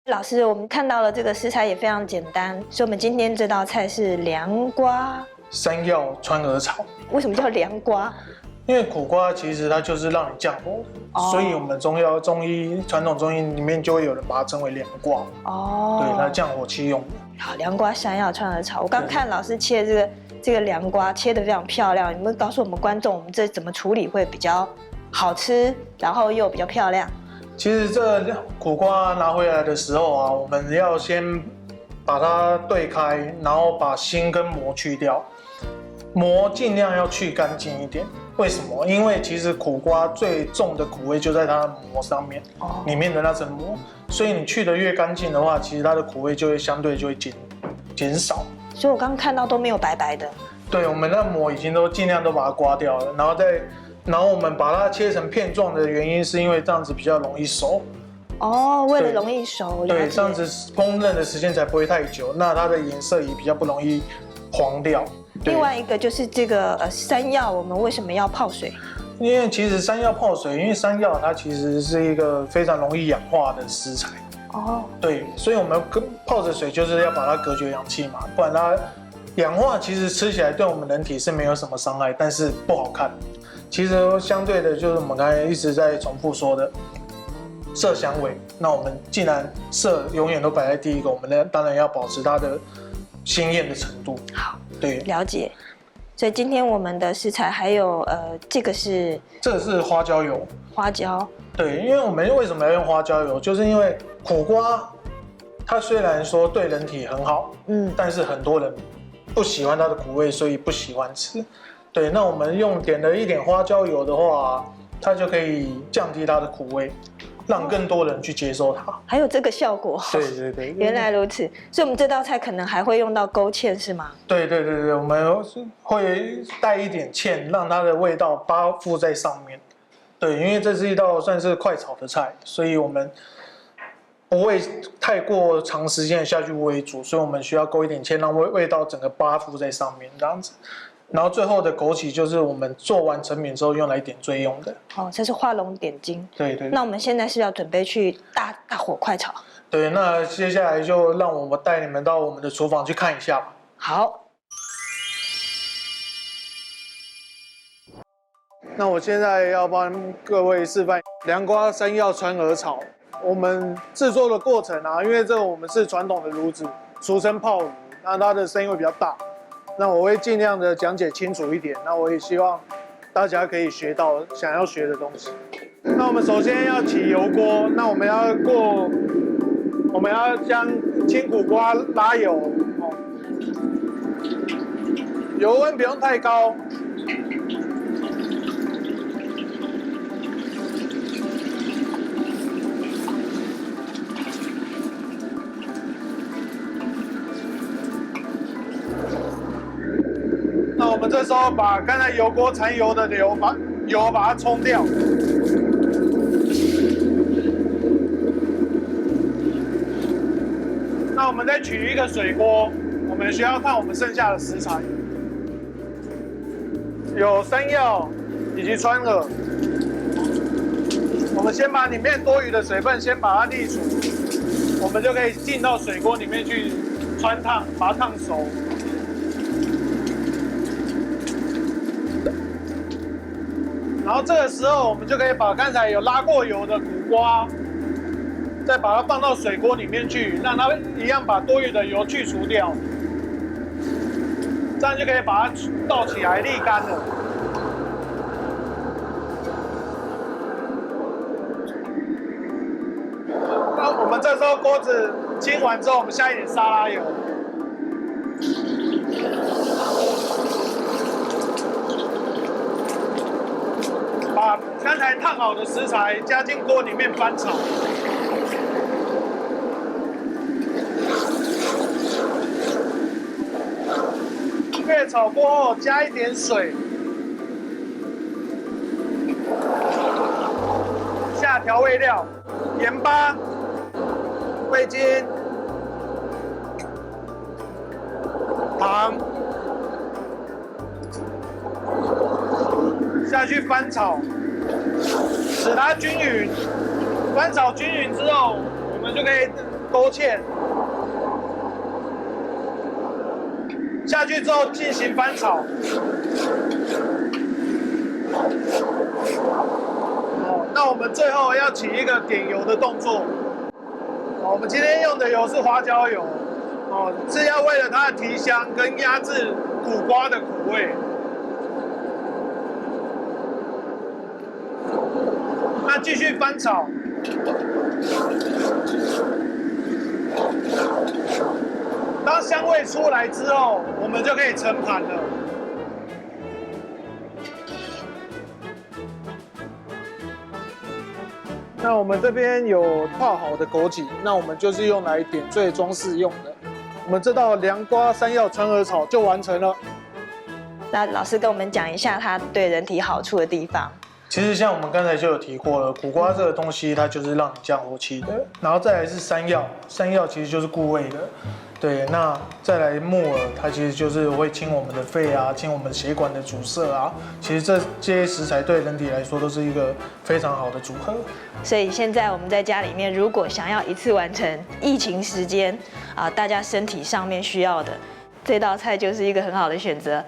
老师，我们看到了这个食材也非常简单，所以我们今天这道菜是凉瓜。山药川鹅炒。为什么叫凉瓜？因为苦瓜其实它就是让你降火的，所以我们中医传统中医里面就会有人把它称为凉瓜。对，它降火气用的。好，凉瓜山药川鹅炒。我刚看老师切这个凉瓜切得非常漂亮，你们告诉我们观众，我们这怎么处理会比较好吃，然后又比较漂亮？其实这苦瓜拿回来的时候啊，我们要先把它对开，然后把心跟膜去掉，膜尽量要去干净一点。为什么？因为其实苦瓜最重的苦味就在它的膜上面，里面的那层膜，所以你去的越干净的话，其实它的苦味就会相对就会减少。所以我刚刚看到都没有白白的。对，我们那膜已经都尽量都把它刮掉了，然后我们把它切成片状的原因是因为这样子比较容易熟。为了容易熟。对，这样子烹饪的时间才不会太久，那它的颜色也比较不容易黄掉。另外一个就是这个山药，我们为什么要泡水？因为其实山药泡水，因为山药它其实是一个非常容易氧化的食材。对，所以我们泡着水就是要把它隔绝氧气嘛，不然它氧化其实吃起来对我们人体是没有什么伤害，但是不好看。其实相对的就是我们刚才一直在重复说的色香味。那我们既然色永远都摆在第一个，我们当然要保持它的鲜艳的程度。好，对，了解。所以今天我们的食材还有这个是花椒油。花椒。对，因为我们为什么要用花椒油，就是因为苦瓜它虽然说对人体很好，但是很多人不喜欢它的苦味，所以不喜欢吃。对，那我们点了一点花椒油的话，它就可以降低它的苦味，让更多人去接受它。还有这个效果。对。原来如此，所以我们这道菜可能还会用到勾芡，是吗？对，我们会带一点芡，让它的味道包覆在上面。对，因为这是一道算是快炒的菜，所以我们不会太过长时间下去煨煮，所以我们需要勾一点芡，让味道整个包覆在上面这样子。然后最后的枸杞就是我们做完成品之后用来点缀用的。这是画龙点睛。对。那我们现在是要准备去大火快炒。对，那接下来就让我们带你们到我们的厨房去看一下吧。好。那我现在要帮各位示范凉瓜山药川鹅炒。我们制作的过程啊，因为这个我们是传统的炉子，俗称泡炉，那它的声音会比较大。那我会尽量的讲解清楚一点，那我也希望大家可以学到想要学的东西。那我们首先要起油锅，那我们要将青苦瓜拉油，油温不用太高。那我们这时候把刚才油锅残油的油把它冲掉。那我们再取一个水锅，我们需要看我们剩下的食材，有山药以及川鹅。我们先把里面多余的水分先把它沥除，我们就可以进到水锅里面去汆烫，把它烫熟。然后这个时候，我们就可以把刚才有拉过油的苦瓜，再把它放到水锅里面去，让它一样把多余的油去除掉，这样就可以把它倒起来沥干了。那我们这时候锅子清完之后，我们下一点沙拉油。把刚才烫好的食材加进锅里面翻炒，越炒过后加一点水，下调味料，盐巴、味精、糖。下去翻炒，使它均匀。翻炒均匀之后，我们就可以勾芡下去之后进行翻炒。那我们最后要起一个点油的动作。我们今天用的油是花椒油，是要为了它的提香跟压制苦瓜的苦味。那继续翻炒。当香味出来之后，我们就可以盛盘了。那我们这边有泡好的枸杞，那我们就是用来点缀装饰用的。我们这道凉瓜山药川鹅炒就完成了。那老师跟我们讲一下它对人体好处的地方。其实像我们刚才就有提过了，苦瓜这个东西它就是让你降火气的，然后再来是山药，山药其实就是固胃的，对，那再来木耳，它其实就是会清我们的肺啊，清我们血管的阻塞啊，其实这些食材对人体来说都是一个非常好的组合。所以现在我们在家里面，如果想要一次完成疫情时间大家身体上面需要的，这道菜就是一个很好的选择。